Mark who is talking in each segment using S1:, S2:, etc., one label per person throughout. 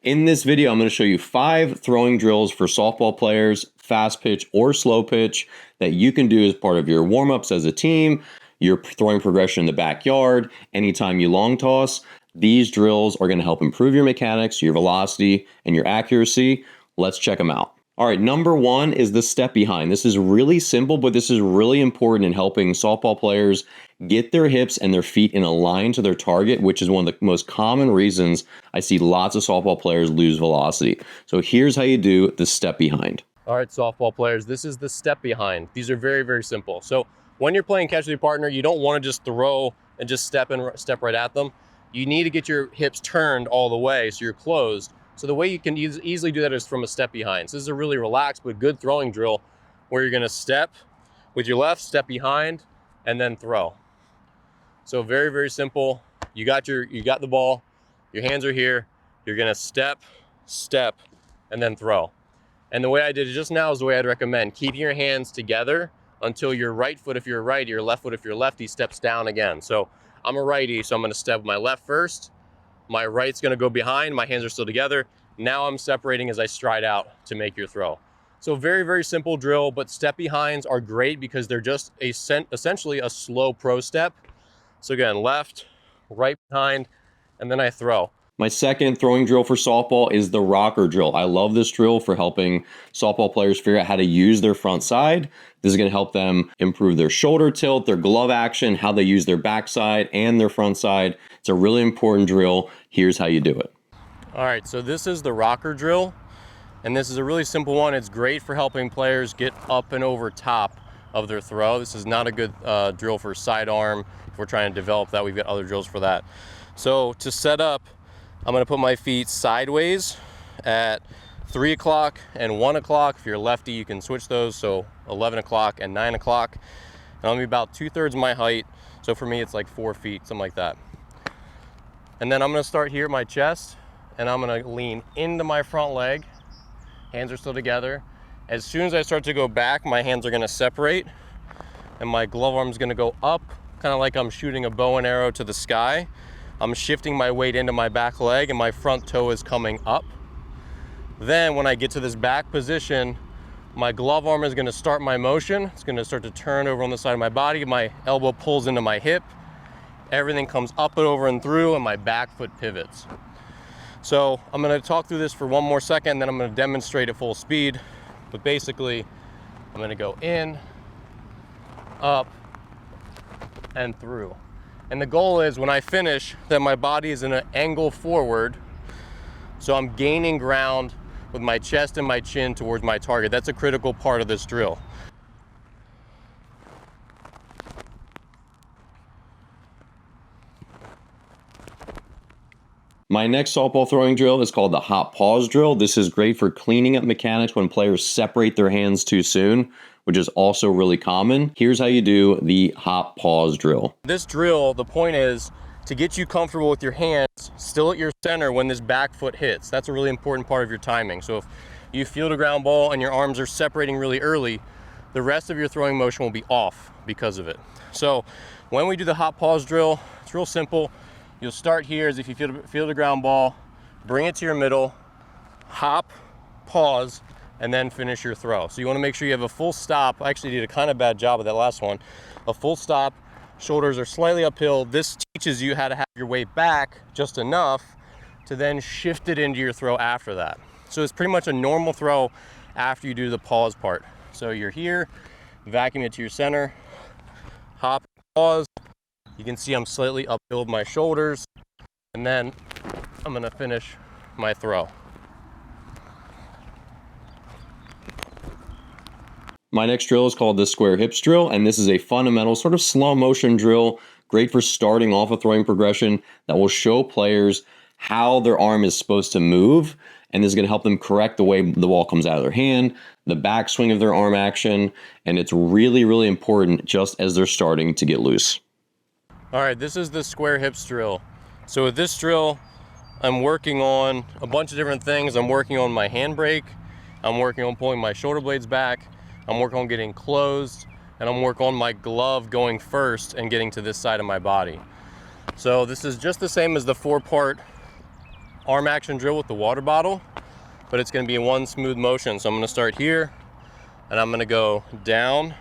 S1: In this video, I'm going to show you 5 throwing drills for softball players, fast pitch or slow pitch, that you can do as part of your warm-ups as a team, your throwing progression in the backyard, anytime you long toss. These drills are going to help improve your mechanics, your velocity, and your accuracy. Let's check them out. All right, number 1 is the step behind. This is really simple, but this is really important in helping softball players get their hips and their feet in a line to their target, which is one of the most common reasons I see lots of softball players lose velocity. So here's how you do the step behind.
S2: All right, softball players, this is the step behind. These are very, very simple. So when you're playing catch with your partner, you don't want to just throw and just step right at them. You need to get your hips turned all the way so you're closed. So the way you can easily do that is from a step behind. So this is a really relaxed but good throwing drill where you're gonna step with your left, step behind, and then throw. So very, very simple. You got the ball, your hands are here, you're gonna step, and then throw. And the way I did it just now is the way I'd recommend. Keeping your hands together until your right foot, if you're a righty, your left foot, if you're a lefty, steps down again. So I'm a righty, so I'm gonna step with my left first. My right's gonna go behind, my hands are still together. Now I'm separating as I stride out to make your throw. So very, very simple drill, but step behinds are great because they're just essentially a slow pro step. So again, left, right behind, and then I throw.
S1: My second throwing drill for softball is the rocker drill. I love this drill for helping softball players figure out how to use their front side. This is going to help them improve their shoulder tilt, their glove action, how they use their backside and their front side. It's a really important drill. Here's how you do it.
S2: All right, so this is the rocker drill, and this is a really simple one. It's great for helping players get up and over top of their throw. This is not a good drill for sidearm. If we're trying to develop that, we've got other drills for that. So to set up, I'm gonna put my feet sideways at 3 o'clock and 1 o'clock. If you're lefty, you can switch those, so 11 o'clock and 9 o'clock. And I'm gonna be about 2/3 my height. So for me, it's like 4 feet, something like that. And then I'm gonna start here at my chest, and I'm gonna lean into my front leg. Hands are still together. As soon as I start to go back, my hands are gonna separate, and my glove arm's gonna go up, kind of like I'm shooting a bow and arrow to the sky. I'm shifting my weight into my back leg and my front toe is coming up. Then when I get to this back position, my glove arm is gonna start my motion. It's gonna start to turn over on the side of my body. My elbow pulls into my hip. Everything comes up and over and through, and my back foot pivots. So I'm gonna talk through this for one more second, then I'm gonna demonstrate at full speed. But basically, I'm gonna go in, up, and through. And the goal is when I finish that my body is in an angle forward, so I'm gaining ground with my chest and my chin towards my target. That's a critical part of this drill.
S1: My next softball throwing drill is called the hop pause drill. This is great for cleaning up mechanics when players separate their hands too soon, which is also really common. Here's how you do the hop pause drill.
S2: This drill, the point is to get you comfortable with your hands still at your center when this back foot hits. That's a really important part of your timing. So if you field a ground ball and your arms are separating really early, the rest of your throwing motion will be off because of it. So when we do the hop pause drill, it's real simple. You'll start here as if you field a ground ball, bring it to your middle, hop, pause, and then finish your throw. So you want to make sure you have a full stop. I actually did a kind of bad job of that last one. A full stop, shoulders are slightly uphill. This teaches you how to have your weight back just enough to then shift it into your throw after that. So it's pretty much a normal throw after you do the pause part. So you're here, vacuum it to your center, hop, pause. You can see I'm slightly uphill with my shoulders, and then I'm gonna finish my throw.
S1: My next drill is called the square hips drill, and this is a fundamental sort of slow motion drill, great for starting off a throwing progression that will show players how their arm is supposed to move, and this is going to help them correct the way the ball comes out of their hand, the backswing of their arm action, and it's really, really important just as they're starting to get loose.
S2: All right, this is the square hips drill. So with this drill, I'm working on a bunch of different things. I'm working on my handbrake, I'm working on pulling my shoulder blades back, I'm working on getting closed, and I'm working on my glove going first and getting to this side of my body. So this is just the same as the 4-part arm action drill with the water bottle, but it's gonna be in one smooth motion. So I'm gonna start here, and I'm gonna go down.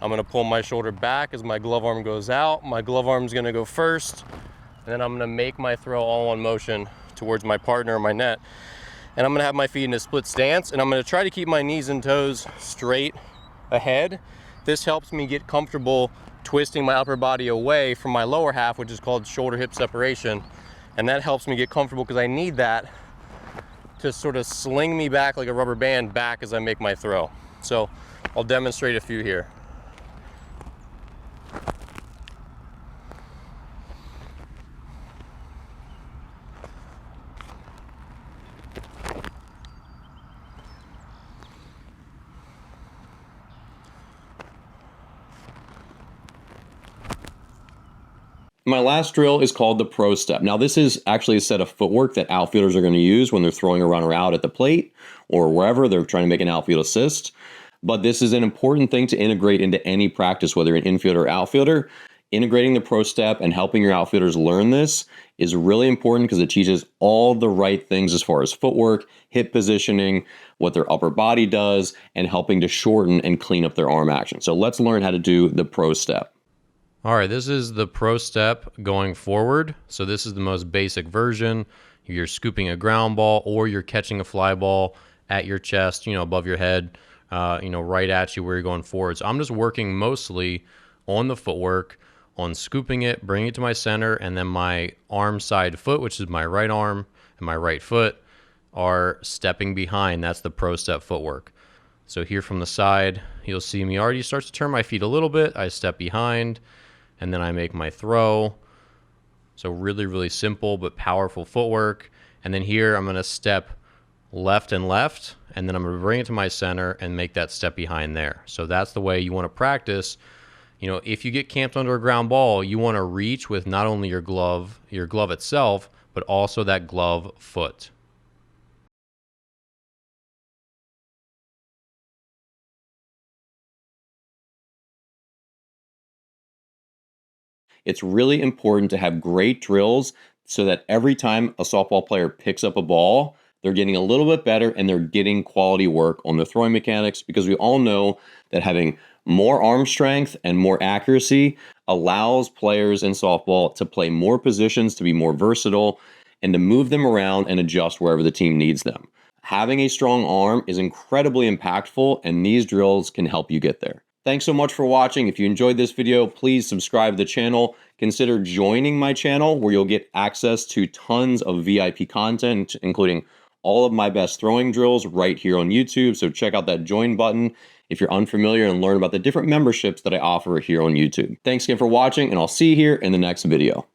S2: I'm gonna pull my shoulder back as my glove arm goes out. My glove arm's gonna go first, and then I'm gonna make my throw all in one motion towards my partner or my net. And I'm gonna have my feet in a split stance, and I'm gonna try to keep my knees and toes straight ahead. This helps me get comfortable twisting my upper body away from my lower half, which is called shoulder hip separation. And that helps me get comfortable because I need that to sort of sling me back like a rubber band back as I make my throw. So I'll demonstrate a few here.
S1: My last drill is called the Prostep. Now, this is actually a set of footwork that outfielders are going to use when they're throwing a runner out at the plate or wherever they're trying to make an outfield assist. But this is an important thing to integrate into any practice, whether you're an infielder or outfielder. Integrating the Prostep and helping your outfielders learn this is really important because it teaches all the right things as far as footwork, hip positioning, what their upper body does, and helping to shorten and clean up their arm action. So let's learn how to do the Prostep.
S2: All right, this is the Prostep going forward. So this is the most basic version. You're scooping a ground ball or you're catching a fly ball at your chest, above your head, right at you where you're going forward. So I'm just working mostly on the footwork, on scooping it, bringing it to my center, and then my arm side foot, which is my right arm and my right foot, are stepping behind. That's the Prostep footwork. So here from the side, you'll see me already start to turn my feet a little bit. I step behind, and then I make my throw. So really, really simple but powerful footwork. And then here I'm gonna step left and left, and then I'm gonna bring it to my center and make that step behind there. So that's the way you wanna practice. If you get camped under a ground ball, you wanna reach with not only your glove itself, but also that glove foot.
S1: It's really important to have great drills so that every time a softball player picks up a ball, they're getting a little bit better and they're getting quality work on their throwing mechanics, because we all know that having more arm strength and more accuracy allows players in softball to play more positions, to be more versatile, and to move them around and adjust wherever the team needs them. Having a strong arm is incredibly impactful, and these drills can help you get there. Thanks so much for watching. If you enjoyed this video, please subscribe to the channel. Consider joining my channel, where you'll get access to tons of VIP content, including all of my best throwing drills right here on YouTube. So check out that join button if you're unfamiliar and learn about the different memberships that I offer here on YouTube. Thanks again for watching, and I'll see you here in the next video.